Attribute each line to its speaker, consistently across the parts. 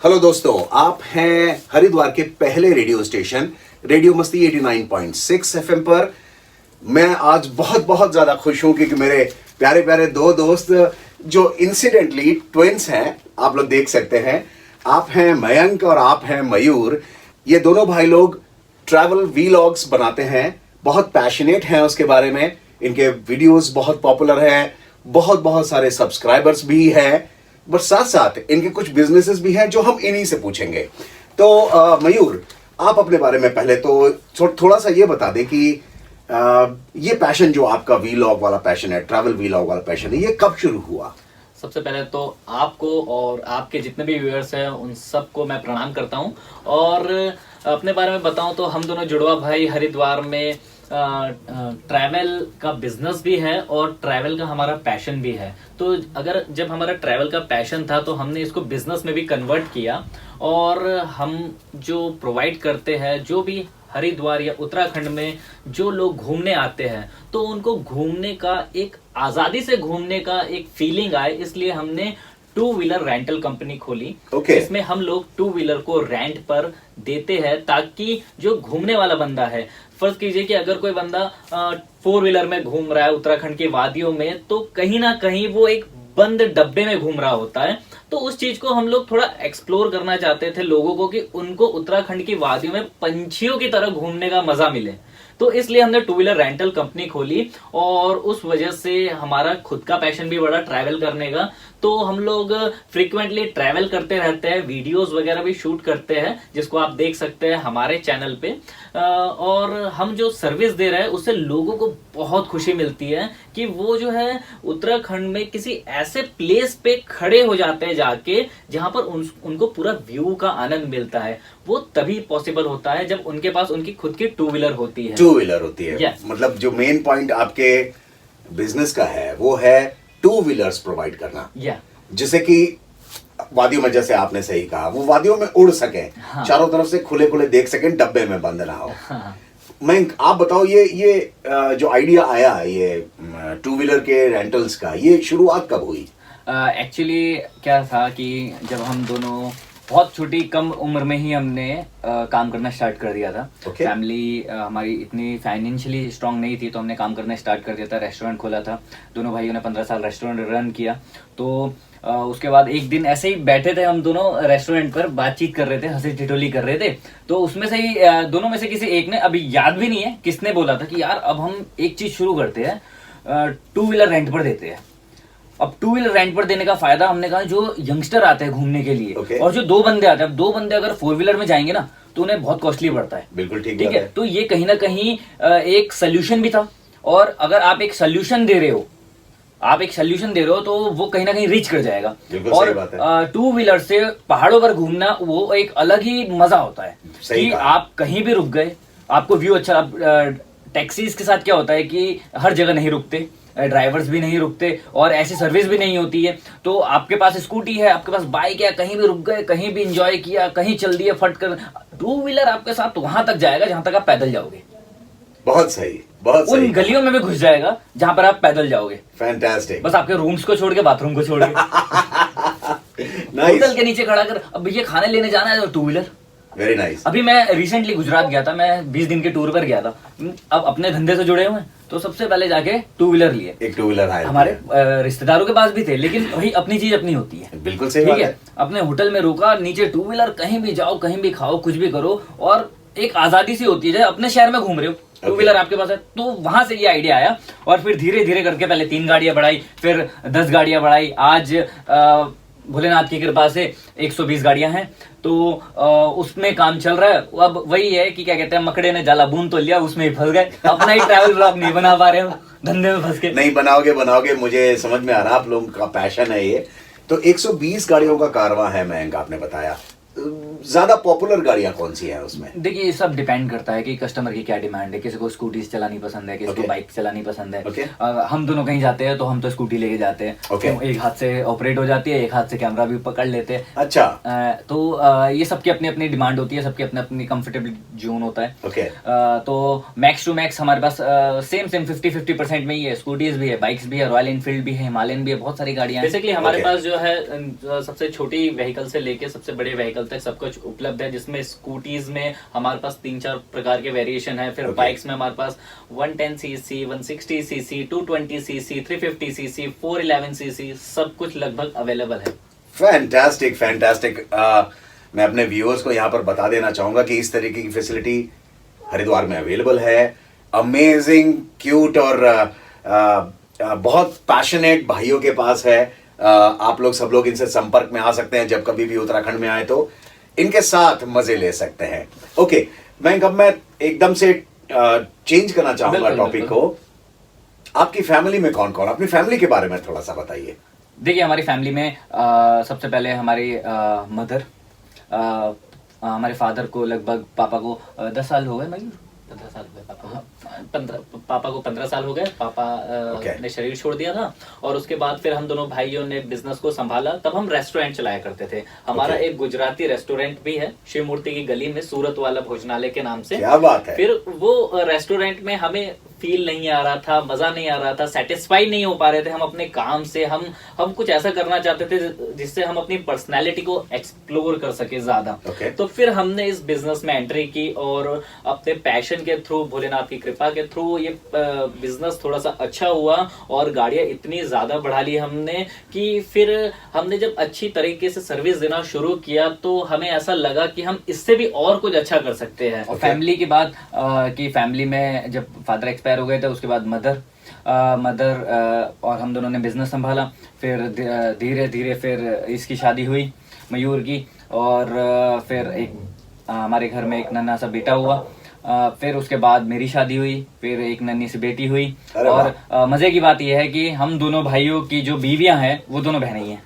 Speaker 1: Hello दोस्तों, आप हैं हरिद्वार के पहले रेडियो स्टेशन रेडियो मस्ती 89.6 एफएम पर। मैं आज बहुत बहुत ज्यादा खुश हूं क्योंकि मेरे प्यारे प्यारे दो दोस्त जो इंसिडेंटली ट्विंस हैं, आप लोग देख सकते हैं। आप हैं मयंक और आप हैं मयूर। ये दोनों भाई लोग ट्रैवल वीलॉग्स बनाते हैं, बहुत पैशनेट हैं उसके बारे में। इनके वीडियोस बहुत पॉपुलर हैं, बहुत बहुत सारे सब्सक्राइबर्स भी हैं, बट साथ साथ इनके कुछ बिजनेसेस भी हैं जो हम इन्हीं से पूछेंगे। तो मयूर, आप अपने बारे में पहले तो थोड़ा सा ये बता दें कि ये पैशन जो आपका वीलॉग वाला पैशन है, ट्रैवल वीलॉग वाला पैशन है, ये कब शुरू हुआ?
Speaker 2: सबसे पहले तो आपको और आपके जितने भी व्यूअर्स हैं उन सबको मैं प्रणाम करता हूं। और अपने बारे में बताऊं तो हम दोनों जुड़वा भाई हरिद्वार में ट्रैवल का बिजनेस भी है और ट्रैवल का हमारा पैशन भी है। तो अगर जब हमारा ट्रैवल का पैशन था तो हमने इसको बिजनेस में भी कन्वर्ट किया। और हम जो प्रोवाइड करते हैं, जो भी हरिद्वार या उत्तराखंड में जो लोग घूमने आते हैं, तो उनको घूमने का एक आजादी से घूमने का एक फीलिंग आए, इसलिए हमने टू व्हीलर रेंटल कंपनी खोली। इसमें हम लोग टू व्हीलर को रेंट पर देते हैं ताकि जो घूमने वाला बंदा है, फर्ज कीजिए कि अगर कोई बंदा फोर व्हीलर में घूम रहा है उत्तराखंड की वादियों में, तो कहीं ना कहीं वो एक बंद डब्बे में घूम रहा होता है। तो उस चीज को हम लोग थोड़ा एक्सप्लोर करना चाहते थे लोगों को, कि उनको उत्तराखंड की वादियों में पंछियों की तरह घूमने का मजा मिले। तो इसलिए हमने टू व्हीलर रेंटल कंपनी खोली और उस वजह से हमारा खुद का पैशन भी बढ़ा ट्रैवल करने का। तो हम लोग फ्रीक्वेंटली ट्रैवल करते रहते हैं, वीडियोस वगैरह भी शूट करते हैं, जिसको आप देख सकते हैं हमारे चैनल पे। और हम जो सर्विस दे रहे हैं उससे लोगों को बहुत खुशी मिलती है कि वो जो है उत्तराखंड में किसी ऐसे प्लेस पे खड़े हो जाते हैं जाके, जहां पर उनको पूरा व्यू का आनंद मिलता है। वो तभी पॉसिबल होता है जब उनके पास उनकी खुद की टू व्हीलर होती है।
Speaker 1: टू व्हीलर होती है, yes. मतलब जो मेन पॉइंट आपके बिजनेस का है वो है टू व्हीलर्स प्रोवाइड करना, जिसे कि वादियों में, जैसे आपने सही कहा, वो वादियों में उड़ सके, हाँ। चारों तरफ से खुले खुले देख सके, डब्बे में बंद ना हो। हाँ। मैं आप बताओ, ये जो आइडिया आया ये टू व्हीलर के रेंटल्स का, ये शुरुआत कब हुई?
Speaker 2: एक्चुअली क्या था कि जब हम दोनों बहुत छोटी कम उम्र में ही हमने काम करना स्टार्ट कर दिया था। फैमिली हमारी इतनी फाइनेंशियली स्ट्रांग नहीं थी, तो हमने काम करना स्टार्ट कर दिया था। रेस्टोरेंट खोला था, दोनों भाइयों ने 15 साल रेस्टोरेंट रन किया। तो उसके बाद एक दिन ऐसे ही बैठे थे हम दोनों रेस्टोरेंट पर, बातचीत कर रहे थे, हंसी ठिठोली कर रहे थे। तो उसमें से ही दोनों में से किसी एक ने, अभी याद भी नहीं है किसने बोला था कि यार अब हम एक चीज शुरू करते हैं, टू व्हीलर रेंट पर देते हैं। अब टू व्हीलर रेंट पर देने का फायदा, हमने कहा जो यंगस्टर आते हैं घूमने के लिए, और जो दो बंदे आते हैं, अब दो बंदे अगर फोर व्हीलर में जाएंगे ना तो उन्हें बहुत कॉस्टली पड़ता है।
Speaker 1: बिल्कुल ठीक
Speaker 2: है। तो ये कहीं ना कहीं एक सोल्यूशन भी था। और अगर आप एक सोल्यूशन दे रहे हो, तो वो कहीं ना कहीं रीच कर जाएगा। और टू व्हीलर से पहाड़ों पर घूमना वो एक अलग ही मजा होता है कि आप कहीं भी रुक गए, आपको व्यू अच्छा। टैक्सीज के साथ क्या होता है कि हर जगह नहीं रुकते, ड्राइवर्स भी नहीं रुकते और ऐसी सर्विस भी नहीं होती है। तो आपके पास स्कूटी है, आपके पास बाइक है, कहीं भी रुक गए, कहीं भी एंजॉय किया, कहीं चल दिए फट कर। टू व्हीलर आपके साथ वहां तक जाएगा जहां तक आप पैदल जाओगे।
Speaker 1: बहुत सही, बहुत सही।
Speaker 2: उन गलियों में भी घुस जाएगा जहां पर आप पैदल जाओगे।
Speaker 1: फैंटास्टिक।
Speaker 2: बस आपके रूम्स को छोड़ के, बाथरूम को छोड़ के होटल के नीचे खड़ा कर, अब भैया खाने लेने जाना है तो टू व्हीलर।
Speaker 1: Very nice.
Speaker 2: अभी मैं रिसेंटली गुजरात गया था, मैं 20 दिन के टूर पर गया था। अब अपने धंधे से जुड़े हुए हैं, तो सबसे पहले जाके टू व्हीलर लिए।
Speaker 1: एक टू व्हीलर है,
Speaker 2: हमारे रिश्तेदारों के पास भी थे, लेकिन वही अपनी चीज अपनी होती है।
Speaker 1: बिल्कुल सही,
Speaker 2: ठीक है। अपने होटल में रुका, नीचे टू व्हीलर, कहीं भी जाओ, कहीं भी खाओ, कुछ भी करो, और एक आजादी सी होती है। अपने शहर में घूम रहे हो, टू व्हीलर आपके पास है, तो वहां से ये आइडिया आया। और फिर धीरे धीरे करके पहले 3 गाड़ियां बढ़ाई, फिर 10 गाड़ियां बढ़ाई। आज भोलेनाथ की कृपा से 120 गाड़ियां हैं। तो उसमें काम चल रहा है। अब वही है कि क्या कहते हैं, मकड़े ने जाला बूंद तो लिया, उसमें ही फंस गए। अपना ही ट्रैवल ब्लॉग नहीं बना पा रहे हो, धंधे में फंस के।
Speaker 1: नहीं, बनाओगे, मुझे समझ में आ रहा है आप लोगों का पैशन है ये। तो 120 गाड़ियों का कारवां है मयंक, आपने बताया। ज्यादा पॉपुलर गाड़ियां कौन सी हैं उसमें?
Speaker 3: देखिए, ये सब डिपेंड करता है कि कस्टमर की क्या डिमांड है। किसी को स्कूटीज चलानी पसंद है, किसी को
Speaker 1: Okay.
Speaker 3: बाइक चलानी पसंद है।
Speaker 1: Okay.
Speaker 3: हम दोनों कहीं जाते हैं तो हम तो स्कूटी लेके जाते हैं।
Speaker 1: Okay.
Speaker 3: तो एक हाथ से ऑपरेट हो जाती है, एक हाथ से कैमरा भी पकड़ लेते हैं।
Speaker 1: अच्छा।
Speaker 3: तो ये सबकी अपनी अपनी डिमांड होती है, सबकी अपनी अपनी कंफर्टेबल जोन होता है।
Speaker 1: ओके।
Speaker 3: तो मैक्स टू मैक्स हमारे पास सेम 50-50% में ही है। स्कूटीज भी है, बाइक्स भी है, रॉयल एनफील्ड भी है, हिमालयन भी है, बहुत सारी गाड़ियां हैं।
Speaker 2: बेसिकली हमारे
Speaker 1: Okay.
Speaker 2: पास जो है सबसे छोटी व्हीकल से लेके सबसे बड़े व्हीकल तक सब कुछ उपलब्ध है, जिसमें स्कूटीज में हमारे पास 3-4 प्रकार के वेरिएशन है। फिर
Speaker 1: Okay.
Speaker 2: बाइक्स में हमारे पास 110cc, 160cc, 220cc, 350cc, 411cc सब कुछ लगभग अवेलेबल है।
Speaker 1: Fantastic fantastic. मैं अपने व्यूअर्स को यहाँ पर बता देना चाहूंगा कि इस तरीके की फैसिलिटी हरिद्वार में अवेलेबल है। अमेजिंग, क्यूट और बहुत पैशनेट भाइयों के पास है। आप लोग सब लोग इनसे संपर्क में आ सकते हैं जब कभी भी उत्तराखंड में आए तो इनके साथ मजे ले सकते हैं। ओके मैं अब मैं एकदम से चेंज करना चाहूंगा
Speaker 2: बिल्कुल,
Speaker 1: टॉपिक को। आपकी फैमिली में कौन कौन, अपनी फैमिली के बारे में थोड़ा सा बताइए।
Speaker 3: देखिए, हमारी फैमिली में सबसे पहले हमारी मदर, हमारे फादर को लगभग, पापा को 10 साल हो गए। मैं
Speaker 2: 15 साल हो गए पापा को। 15 साल हो गए। पापा
Speaker 1: Okay.
Speaker 2: ने शरीर छोड़ दिया था और उसके बाद फिर हम दोनों भाइयों ने बिजनेस को संभाला। तब हम रेस्टोरेंट चलाया करते थे। हमारा
Speaker 1: Okay.
Speaker 2: एक गुजराती रेस्टोरेंट भी है शिव मूर्ति की गली में, सूरत वाला भोजनालय के नाम से।
Speaker 1: क्या बात है।
Speaker 2: फिर वो रेस्टोरेंट में हमें फील नहीं आ रहा था, मजा नहीं आ रहा था, सेटिस्फाई नहीं हो पा रहे थे हम अपने काम से। हम कुछ ऐसा करना चाहते थे जिससे हम अपनी पर्सनैलिटी को एक्सप्लोर कर सके ज्यादा।
Speaker 1: Okay.
Speaker 2: तो फिर हमने इस बिजनेस में एंट्री की और अपने पैशन के थ्रू, भोलेनाथ की कृपा के थ्रू ये बिजनेस थोड़ा सा अच्छा हुआ और गाड़ियां इतनी ज्यादा बढ़ा ली हमने कि फिर हमने जब अच्छी तरीके से सर्विस देना शुरू किया तो हमें ऐसा लगा कि हम इससे भी और कुछ अच्छा कर सकते हैं।
Speaker 3: और फैमिली की बात कि फैमिली में जब फादर एक्सपायर हो गए थे उसके बाद मदर और हम दोनों ने बिजनेस संभाला। फिर धीरे धीरे फिर इसकी शादी हुई, मयूर की, और फिर एक हमारे घर में एक नन्हा सा बेटा हुआ। फिर उसके बाद मेरी शादी हुई, फिर एक नन्ही सी बेटी हुई।
Speaker 1: अरे
Speaker 3: और मजे की बात यह है कि हम दोनों भाइयों की जो बीवियां हैं वो दोनों बहनें ही हैं।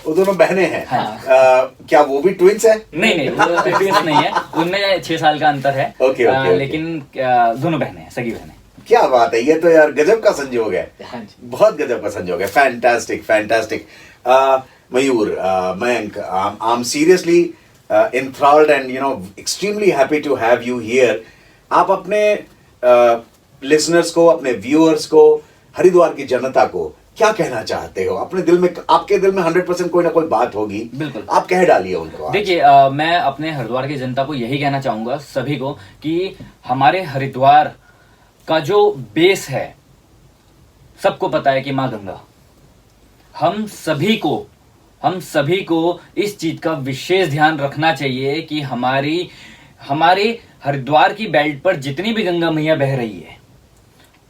Speaker 1: वो दोनों बहनें हैं।
Speaker 3: हाँ।
Speaker 1: क्या वो भी ट्विंस हैं?
Speaker 3: नहीं, वो ट्विंस नहीं है, उनमें 6 साल का अंतर है।
Speaker 1: ओके।
Speaker 3: लेकिन दोनों बहनें हैं, सगी बहनें।
Speaker 1: क्या बात है, ये तो यार गजब का संजोग है।
Speaker 2: हाँ जी।
Speaker 1: बहुत गजब का संजोग है। Fantastic fantastic. Mayur, Mayank, I am seriously enthralled and extremely happy to have you here. आप अपने लिसनर्स को, अपने व्यूअर्स को, हरिद्वार की जनता को क्या कहना चाहते हो? अपने दिल में, आपके दिल में 100% कोई ना कोई बात होगी,
Speaker 3: बिल्कुल।
Speaker 1: आप कह डालिए उनको।
Speaker 3: देखिए, मैं अपने हरिद्वार की जनता को यही कहना चाहूंगा, सभी को, कि हमारे हरिद्वार का जो बेस है, सबको पता है कि माँ गंगा। हम सभी को इस चीज का विशेष ध्यान रखना चाहिए कि हमारी हरिद्वार की बेल्ट पर जितनी भी गंगा मैया बह रही है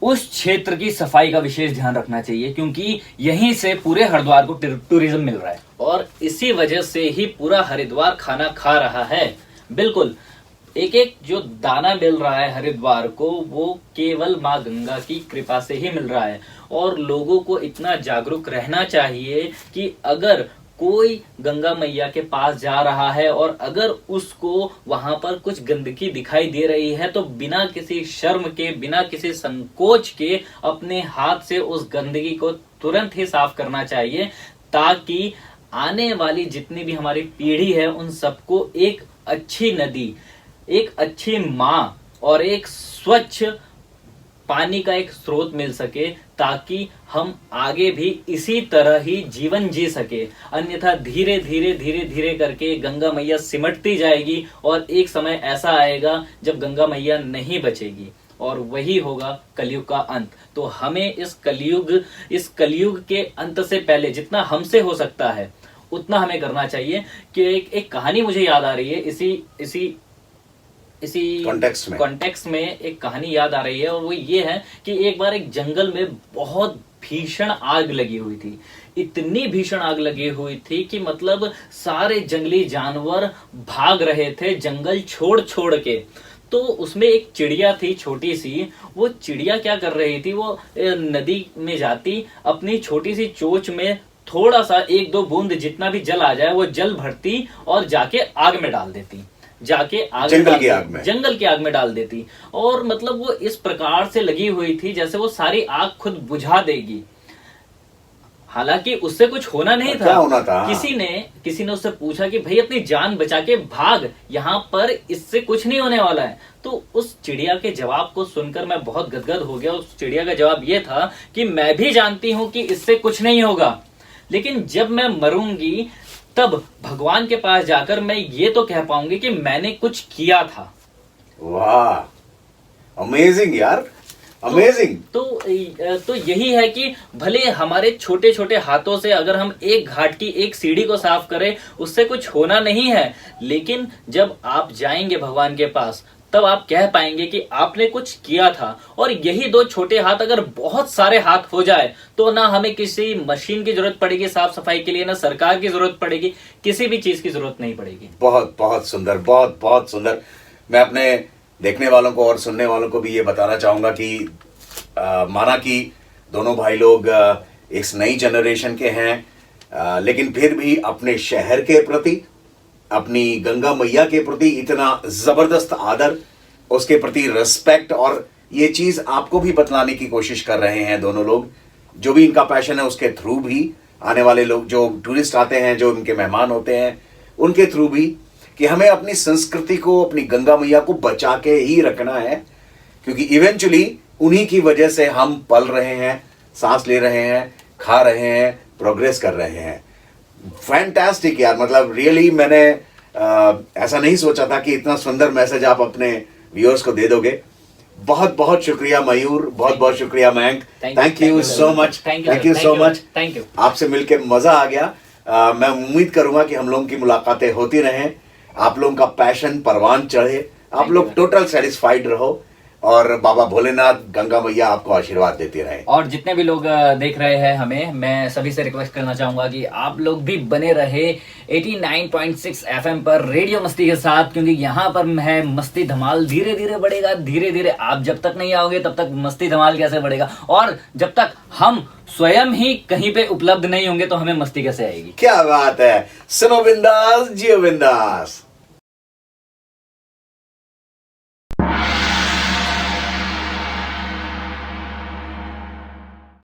Speaker 3: उस क्षेत्र की सफाई का विशेष ध्यान रखना चाहिए, क्योंकि यहीं से पूरे हरिद्वार को टूरिज्म मिल रहा है
Speaker 2: और इसी वजह से ही पूरा हरिद्वार खाना खा रहा है। बिल्कुल, एक एक जो दाना मिल रहा है हरिद्वार को वो केवल माँ गंगा की कृपा से ही मिल रहा है। और लोगों को इतना जागरूक रहना चाहिए कि अगर कोई गंगा मैया के पास जा रहा है और अगर उसको वहां पर कुछ गंदगी दिखाई दे रही है तो बिना किसी शर्म के, बिना किसी संकोच के अपने हाथ से उस गंदगी को तुरंत ही साफ करना चाहिए, ताकि आने वाली जितनी भी हमारी पीढ़ी है उन सबको एक अच्छी नदी, एक अच्छी माँ और एक स्वच्छ पानी का एक स्रोत मिल सके, ताकि हम आगे भी इसी तरह ही जीवन जी सके। अन्यथा धीरे धीरे करके गंगा मैया सिमटती जाएगी और एक समय ऐसा आएगा जब गंगा मैया नहीं बचेगी और वही होगा कलयुग का अंत। तो हमें इस कलयुग के अंत से पहले जितना हमसे हो सकता है उतना हमें करना चाहिए। कि एक कहानी मुझे याद आ रही है इसी कॉन्टेक्स्ट में एक कहानी याद आ रही है, और वो ये है कि एक बार एक जंगल में बहुत भीषण आग लगी हुई थी। इतनी भीषण आग लगी हुई थी कि मतलब सारे जंगली जानवर भाग रहे थे जंगल छोड़ के। तो उसमें एक चिड़िया थी छोटी सी। वो चिड़िया क्या कर रही थी, वो नदी में जाती, अपनी छोटी सी चोंच में थोड़ा सा 1-2 बूंद जितना भी जल आ जाए वो जल भरती और जाके आग में डाल देती, जाके आग में
Speaker 1: जंगल की आग में,
Speaker 2: जंगल की आग में डाल देती। और मतलब वो इस प्रकार से लगी हुई थी जैसे वो सारी आग खुद बुझा देगी। हालांकि उससे कुछ होना नहीं था।
Speaker 1: क्या होना था?
Speaker 2: किसी ने उससे पूछा कि भाई अपनी जान बचा के भाग, यहाँ पर इससे कुछ नहीं होने वाला है। तो उस चिड़िया के जवाब को सुनकर मैं बहुत गदगद हो गया। उस चिड़िया का जवाब ये था कि मैं भी जानती हूं कि इससे कुछ नहीं होगा, लेकिन जब मैं मरूंगी तब भगवान के पास जाकर मैं ये तो कह पाऊंगी कि मैंने कुछ किया था।
Speaker 1: वाह, अमेजिंग यार, अमेजिंग।
Speaker 2: तो यही है कि भले हमारे छोटे छोटे हाथों से अगर हम एक घाट की एक सीढ़ी को साफ करें उससे कुछ होना नहीं है, लेकिन जब आप जाएंगे भगवान के पास तब आप कह पाएंगे कि आपने कुछ किया था। और यही 2 छोटे हाथ अगर बहुत सारे हाथ हो जाए तो ना हमें किसी मशीन की जरूरत पड़ेगी साफ सफाई के लिए, ना सरकार की जरूरत पड़ेगी, किसी भी चीज की जरूरत नहीं पड़ेगी।
Speaker 1: बहुत बहुत सुंदर, बहुत बहुत सुंदर। मैं अपने देखने वालों को और सुनने वालों को भी ये बताना चाहूंगा कि माना कि दोनों भाई लोग इस नई जनरेशन के हैं, लेकिन फिर भी अपने शहर के प्रति, अपनी गंगा मैया के प्रति इतना जबरदस्त आदर, उसके प्रति रिस्पेक्ट, और ये चीज आपको भी बतलाने की कोशिश कर रहे हैं दोनों लोग। जो भी इनका पैशन है उसके थ्रू भी, आने वाले लोग जो टूरिस्ट आते हैं, जो इनके मेहमान होते हैं, उनके थ्रू भी, कि हमें अपनी संस्कृति को, अपनी गंगा मैया को बचा के ही रखना है, क्योंकि इवेंचुअली उन्हीं की वजह से हम पल रहे हैं, सांस ले रहे हैं, खा रहे हैं, प्रोग्रेस कर रहे हैं। फैंटास्टिक यार, मतलब रियली मैंने ऐसा नहीं सोचा था कि इतना सुंदर मैसेज आप अपने व्यूअर्स को दे दोगे। बहुत बहुत शुक्रिया मयूर, बहुत बहुत शुक्रिया Mayank, thank you so much, thank you so much.
Speaker 2: Thank you.
Speaker 1: आपसे मिलके मजा आ गया। मैं उम्मीद करूंगा कि हम लोगों की मुलाकातें होती रहें, आप लोगों का पैशन परवान चढ़े, आप लोग टोटल सेटिस्फाइड रहो, और बाबा भोलेनाथ, गंगा मैया आपको आशीर्वाद देती रहे।
Speaker 3: और जितने भी लोग देख रहे हैं हमें, मैं सभी से रिक्वेस्ट करना चाहूंगा कि आप लोग भी बने रहे 89.6 FM पर रेडियो मस्ती के साथ, क्योंकि यहाँ पर है मस्ती धमाल। धीरे धीरे बढ़ेगा, धीरे धीरे। आप जब तक नहीं आओगे तब तक मस्ती धमाल कैसे बढ़ेगा, और जब तक हम स्वयं ही कहीं पे उपलब्ध नहीं होंगे तो हमें मस्ती कैसे आएगी।
Speaker 1: क्या बात है, सुनो बिंदास जियो बिंदास।